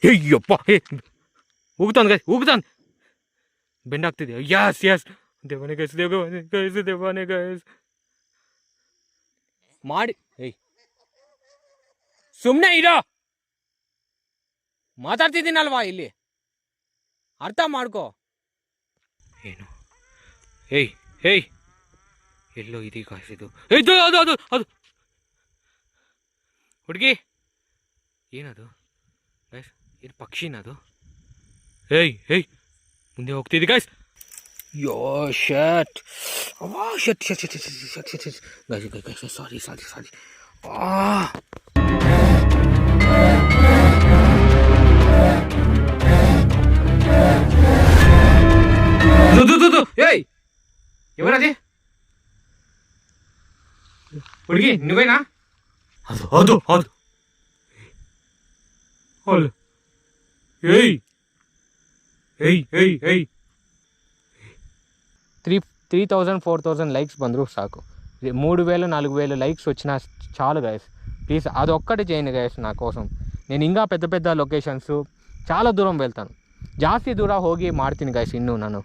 ಅಯ್ಯಪ್ಪ ಹೋಗ್ತಾನೆ ಬೆಂಡಾಗ್ತಿದೆ. ಯಸ್ ದೇವನೇ ಗೈಸ್ ಮಾಡಿ. ಸುಮ್ಮನೆ ಇರೋ, ಮಾತಾಡ್ತಿದ್ದೀನಲ್ವಾ ಇಲ್ಲಿ, ಅರ್ಥ ಮಾಡ್ಕೋ. ಏನು ಎಲ್ಲೋ ಇದೀಗ ಕಾಯಿಸಿದ್ದು. ಅದು ಹುಡುಗಿ ಏನದು ಗೈಸ್? ಇದು ಪಕ್ಷಿನದು? ಮುಂದೆ ಹೋಗ್ತಿದ್ದಿ ಗೈಸ್. ಯೋ ಶಟ್ ಗೈಸ್ ಸಾರಿ. ఎవరది? ಹುಡುಗಿ నువ్వేనా? ಅದು 3000-4000 లైక్స్ ಬಂದರೂ సాకు. 3000-4000 లైక్స్ వచ్చినా చాలు గైస్. ప్లీజ్ అదొక్కటి చేయండి గైస్ నా కోసం. నేను ఇంకా పెద్ద లొకేషన్స్ చాలా ದೂರ వెళ్తాను. ಜಾಸ್ತಿ ದೂರ ಹೋಗಿ ಮಾಡ್ತೀನಿ ಗೈಸ್. ಇನ್ನೂ ನಾನು